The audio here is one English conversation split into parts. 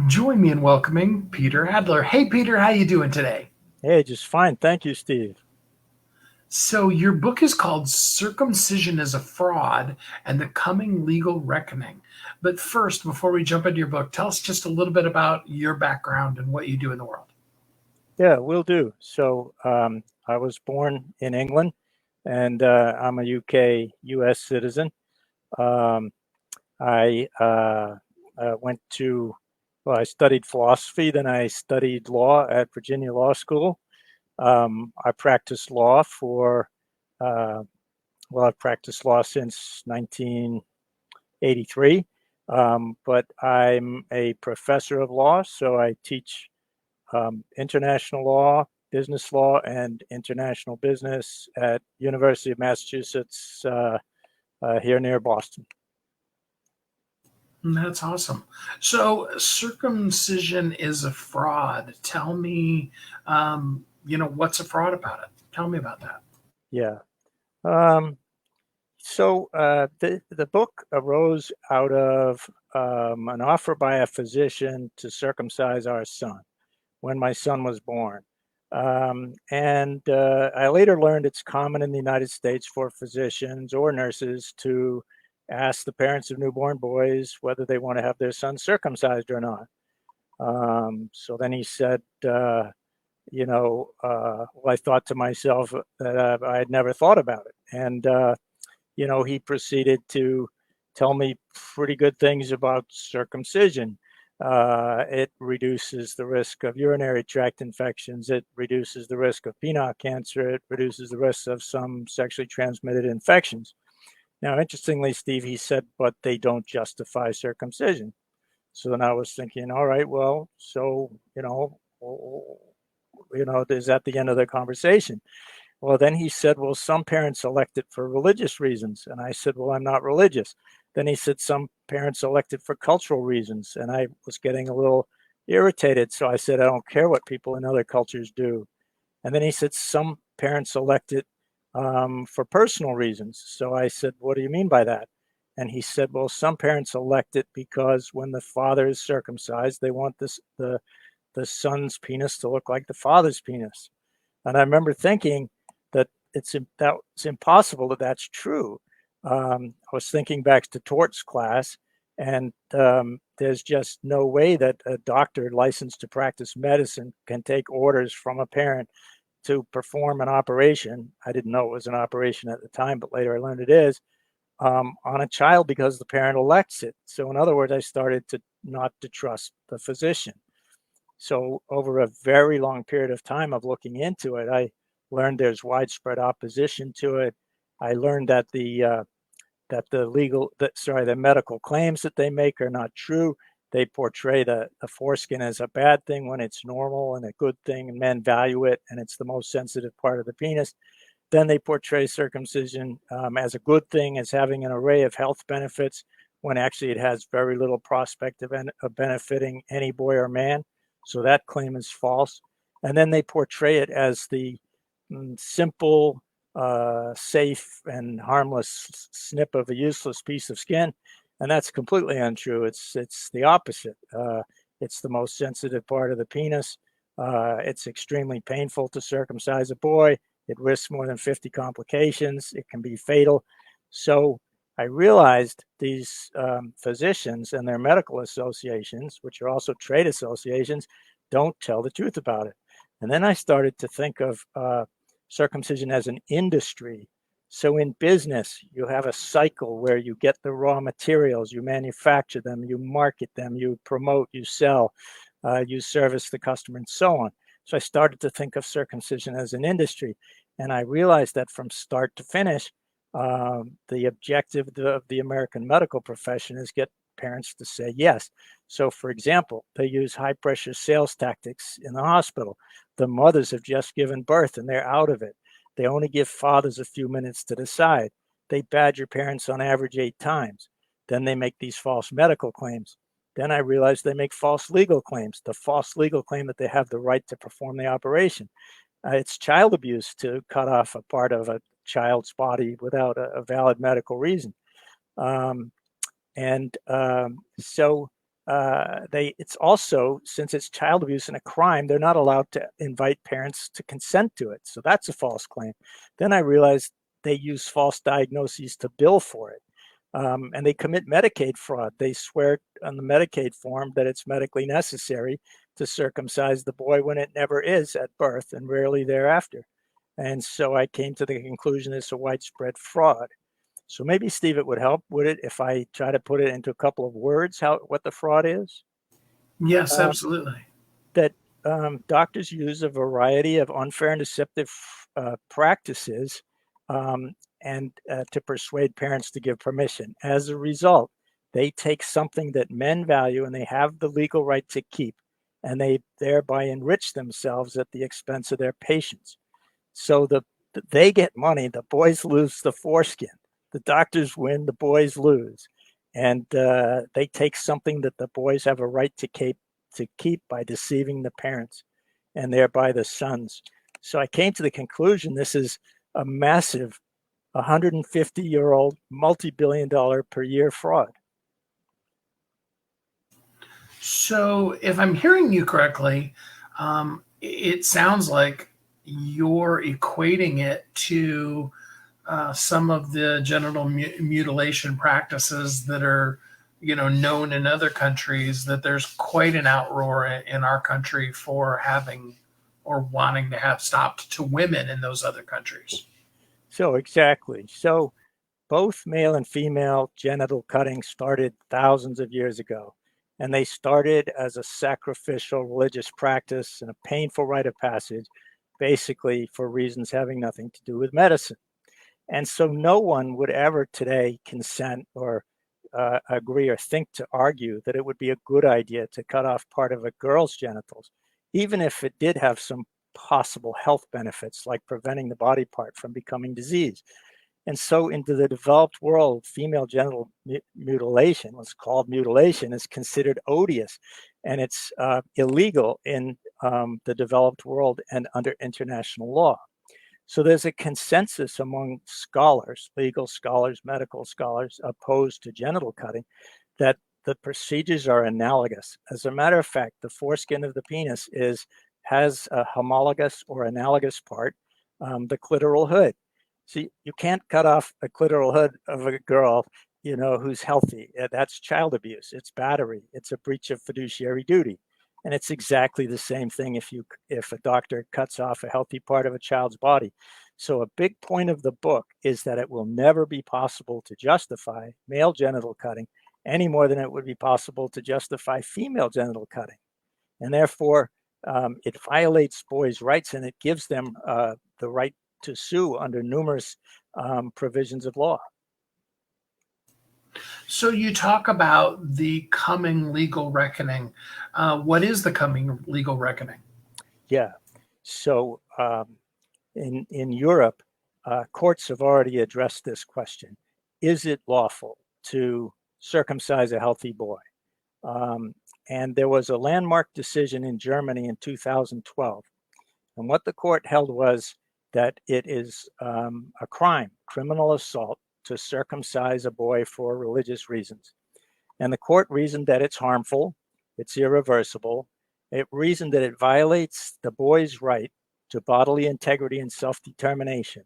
Join me in welcoming Peter Adler. Hey, Peter, how you doing today? Hey, just fine. Thank you, Steve. So your book is called Circumcision is a Fraud and the Coming Legal Reckoning. But first, before we jump into your book, tell us just a little bit about your background and what you do in the world. Yeah, will do. I was born in England, and I'm a U.S. citizen. Um, I went to, well, I studied philosophy, then I studied law at Virginia Law School. I practiced law for, uh, I've practiced law since 1983, but I'm a professor of law, so I teach international law, business law, and international business at University of Massachusetts here near Boston. That's awesome. So circumcision is a fraud. Tell me, what's a fraud about it? Tell me about that. Yeah. Um, the book arose out of an offer by a physician to circumcise our son when my son was born. And I later learned it's common in the United States for physicians or nurses to ask the parents of newborn boys whether they want to have their son circumcised or not. So then he said, well, I thought to myself that I had never thought about it. And he proceeded to tell me pretty good things about circumcision. It reduces the risk of urinary tract infections. It reduces the risk of penile cancer. It reduces the risk of some sexually transmitted infections. Now, interestingly, Steve, he said, but they don't justify circumcision. So then I was thinking, all right, well, is that the end of the conversation? Well, then he said, well, some parents elect it for religious reasons. And I said, well, I'm not religious. Then he said, some parents elect it for cultural reasons. And I was getting a little irritated. So I said, I don't care what people in other cultures do. And then he said, some parents elect it for personal reasons. So I said, what do you mean by that? And he said, well, some parents elect it because when the father is circumcised, they want the son's penis to look like the father's penis. And I remember thinking that it's impossible that that's true. I was thinking back to torts class, and there's just no way that a doctor licensed to practice medicine can take orders from a parent to perform an operation. I didn't know it was an operation at the time, but later I learned it is on a child because the parent elects it. So, in other words, I started to not to trust the physician. So over a very long period of time of looking into it, I learned there's widespread opposition to it. I learned that the medical claims that they make are not true. They portray the foreskin as a bad thing when it's normal and a good thing, and men value it, and it's the most sensitive part of the penis. Then they portray circumcision as a good thing, as having an array of health benefits, when actually it has very little prospect of benefiting any boy or man. So that claim is false. And then they portray it as the simple, safe, and harmless snip of a useless piece of skin. And that's completely untrue. It's the opposite. It's the most sensitive part of the penis. It's extremely painful to circumcise a boy. It risks more than 50 complications. It can be fatal. So I realized these physicians and their medical associations, which are also trade associations, don't tell the truth about it. And then I started to think of circumcision as an industry. So in business, you have a cycle where you get the raw materials, you manufacture them, you market them, you promote, you sell, you service the customer, and so on. So I started to think of circumcision as an industry. And I realized that from start to finish, the objective of the American medical profession is get parents to say yes. So, for example, they use high pressure sales tactics in the hospital. The mothers have just given birth and they're out of it. They only give fathers a few minutes to decide. They badger parents on average 8 times. Then they make these false medical claims. Then I realized they make false legal claims. The false legal claim that they have the right to perform the operation. It's child abuse to cut off a part of a child's body without a valid medical reason. Um, and so it's also, since it's child abuse and a crime, they're not allowed to invite parents to consent to it. So that's a false claim. Then I realized they use false diagnoses to bill for it. And they commit Medicaid fraud. They swear on the Medicaid form that it's medically necessary to circumcise the boy when it never is at birth and rarely thereafter. And so I came to the conclusion it's a widespread fraud. So maybe, Steve, it would help, would it, if I try to put it into a couple of words, what the fraud is? Yes, Um, absolutely. that doctors use a variety of unfair and deceptive practices um, and to persuade parents to give permission. As a result, they take something that men value and they have the legal right to keep, and they thereby enrich themselves at the expense of their patients. So they get money, the boys lose the foreskin. The doctors win, the boys lose. And they take something that the boys have a right to keep by deceiving the parents and thereby the sons. So I came to the conclusion this is a massive 150-year-old, multi-billion dollar per year fraud. So, if I'm hearing you correctly, it sounds like you're equating it to some of the genital mutilation practices that are, known in other countries. That there's quite an outroar in our country for having or wanting to have stopped to women in those other countries. So exactly. So both male and female genital cutting started thousands of years ago. And they started as a sacrificial religious practice and a painful rite of passage, basically for reasons having nothing to do with medicine. And so no one would ever today consent or agree or think to argue that it would be a good idea to cut off part of a girl's genitals, even if it did have some possible health benefits, like preventing the body part from becoming diseased. And so, into the developed world, female genital mutilation, what's called mutilation, is considered odious, and it's illegal in the developed world and under international law. So there's a consensus among scholars, legal scholars, medical scholars, opposed to genital cutting, that the procedures are analogous. As a matter of fact, the foreskin of the penis has a homologous or analogous part, the clitoral hood. So you can't cut off a clitoral hood of a girl, who's healthy. That's child abuse. It's battery. It's a breach of fiduciary duty. And it's exactly the same thing if a doctor cuts off a healthy part of a child's body. So a big point of the book is that it will never be possible to justify male genital cutting any more than it would be possible to justify female genital cutting. And therefore, it violates boys' rights and it gives them the right to sue under numerous provisions of law. So you talk about the coming legal reckoning. What is the coming legal reckoning? Yeah. So in Europe, courts have already addressed this question. Is it lawful to circumcise a healthy boy? And there was a landmark decision in Germany in 2012. And what the court held was that it is a crime, criminal assault, to circumcise a boy for religious reasons. And the court reasoned that it's harmful, it's irreversible. It reasoned that it violates the boy's right to bodily integrity and self-determination.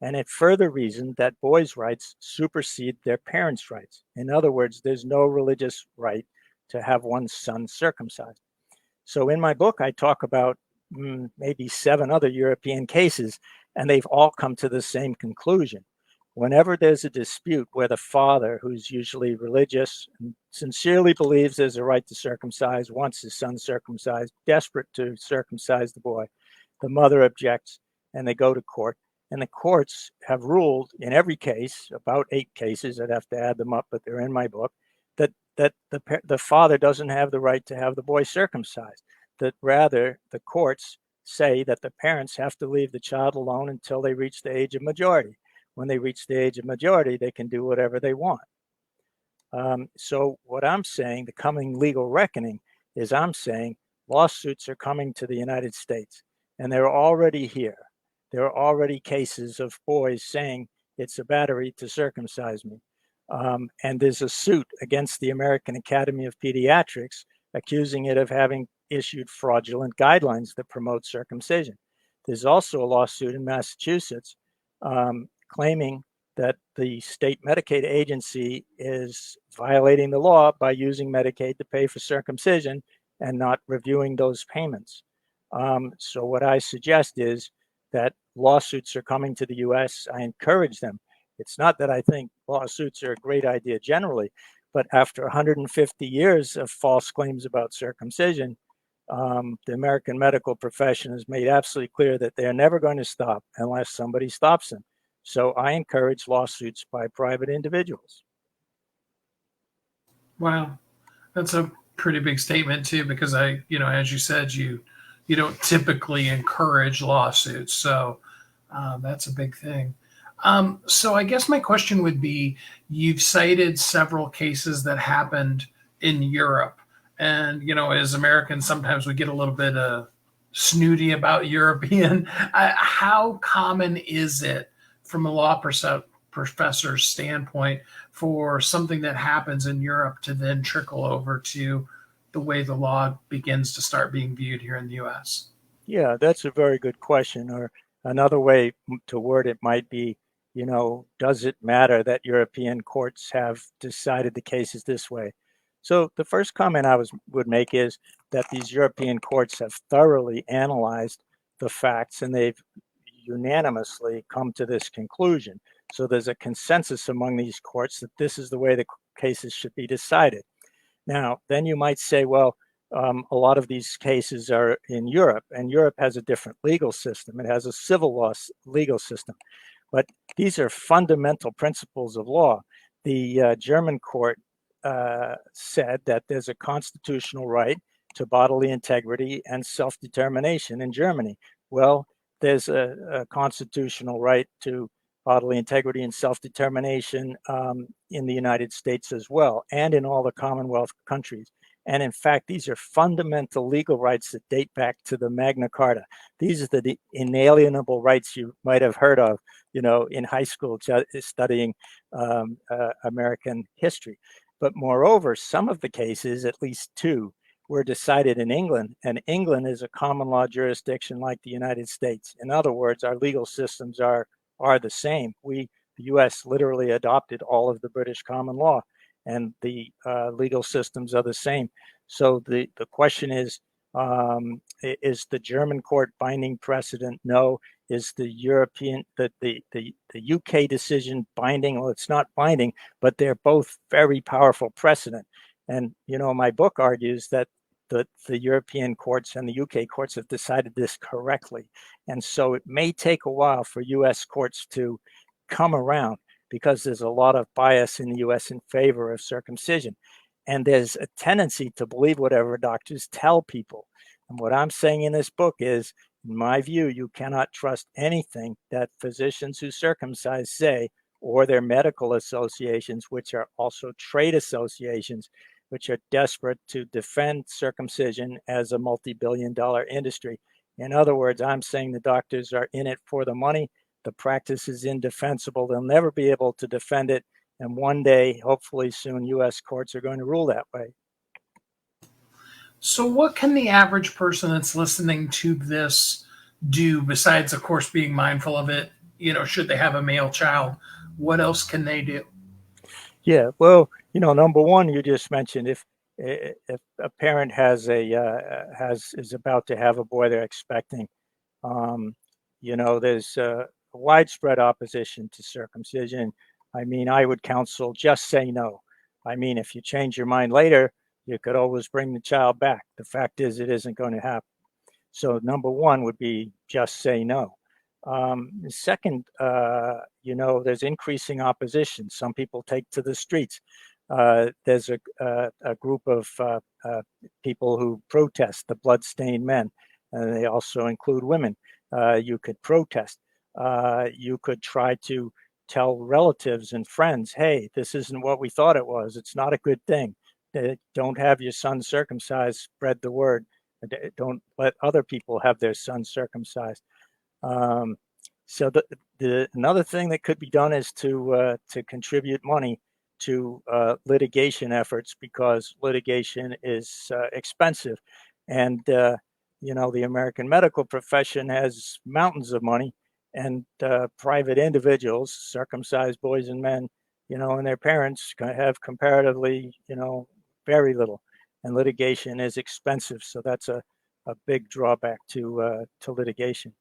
And it further reasoned that boys' rights supersede their parents' rights. In other words, there's no religious right to have one's son circumcised. So in my book, I talk about maybe 7 other European cases, and they've all come to the same conclusion. Whenever there's a dispute where the father, who's usually religious and sincerely believes there's a right to circumcise, wants his son circumcised, desperate to circumcise the boy, the mother objects, and they go to court. And the courts have ruled in every case, about 8 cases, I'd have to add them up, but they're in my book, that the father doesn't have the right to have the boy circumcised, that rather the courts say that the parents have to leave the child alone until they reach the age of majority. When they reach the age of majority, they can do whatever they want. So what I'm saying, the coming legal reckoning, is I'm saying lawsuits are coming to the United States, and they're already here. There are already cases of boys saying it's a battery to circumcise me. And there's a suit against the American Academy of Pediatrics accusing it of having issued fraudulent guidelines that promote circumcision. There's also a lawsuit in Massachusetts claiming that the state Medicaid agency is violating the law by using Medicaid to pay for circumcision and not reviewing those payments. So what I suggest is that lawsuits are coming to the US. I encourage them. It's not that I think lawsuits are a great idea generally, but after 150 years of false claims about circumcision, the American medical profession has made absolutely clear that they're never going to stop unless somebody stops them. So I encourage lawsuits by private individuals. Wow, that's a pretty big statement too, because as you said, you don't typically encourage lawsuits, so that's a big thing. So I guess my question would be, you've cited several cases that happened in Europe, and as Americans, sometimes we get a little bit snooty about European. How common is it, from a law professor's standpoint, for something that happens in Europe to then trickle over to the way the law begins to start being viewed here in the US? Yeah, that's a very good question. Or another way to word it might be, does it matter that European courts have decided the cases this way? So the first comment would make is that these European courts have thoroughly analyzed the facts and they've unanimously come to this conclusion. So there's a consensus among these courts that this is the way the cases should be decided. Now, then you might say, well, a lot of these cases are in Europe, and Europe has a different legal system. It has a civil law legal system. But these are fundamental principles of law. The German court said that there's a constitutional right to bodily integrity and self-determination in Germany. Well, there's a constitutional right to bodily integrity and self-determination in the United States as well, and in all the Commonwealth countries. And in fact, these are fundamental legal rights that date back to the Magna Carta. These are the inalienable rights you might have heard of, in high school studying American history. But moreover, some of the cases, at least two, were decided in England, and England is a common law jurisdiction like the United States. In other words, our legal systems are the same. The U.S. literally adopted all of the British common law, and the legal systems are the same. So the question is the German court binding precedent? No. Is the UK decision binding? Well, it's not binding, but they're both very powerful precedent. And, my book argues that the European courts and the UK courts have decided this correctly. And so it may take a while for US courts to come around, because there's a lot of bias in the US in favor of circumcision. And there's a tendency to believe whatever doctors tell people. And what I'm saying in this book is, in my view, you cannot trust anything that physicians who circumcise say, or their medical associations, which are also trade associations, which are desperate to defend circumcision as a multi-billion-dollar industry. In other words, I'm saying the doctors are in it for the money. The practice is indefensible. They'll never be able to defend it. And one day, hopefully soon, US courts are going to rule that way. So, what can the average person that's listening to this do, besides, of course, being mindful of it? Should they have a male child, what else can they do? Yeah, well, number one, you just mentioned, if a parent is about to have a boy they're expecting, there's widespread opposition to circumcision. I mean, I would counsel, just say no. I mean, if you change your mind later, you could always bring the child back. The fact is, it isn't going to happen. So number one would be just say no. Second, there's increasing opposition. Some people take to the streets. There's a group of people who protest, the bloodstained men, and they also include women. You could protest. You could try to tell relatives and friends, hey, this isn't what we thought it was. It's not a good thing. Don't have your son circumcised. Spread the word. Don't let other people have their sons circumcised. So another thing that could be done is to contribute money. to litigation efforts because litigation is expensive. And, the American medical profession has mountains of money, and private individuals, circumcised boys and men, and their parents have comparatively, very little. And litigation is expensive. So that's a big drawback to litigation.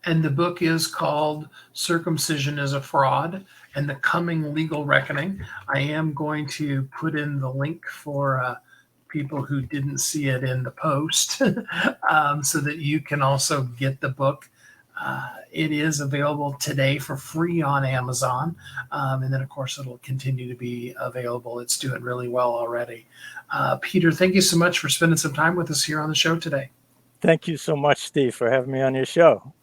And the book is called Circumcision is a Fraud and the Coming Legal Reckoning. I am going to put in the link for people who didn't see it in the post so that you can also get the book. It is available today for free on Amazon. And then, of course, it'll continue to be available. It's doing really well already. Peter, thank you so much for spending some time with us here on the show today. Thank you so much, Steve, for having me on your show.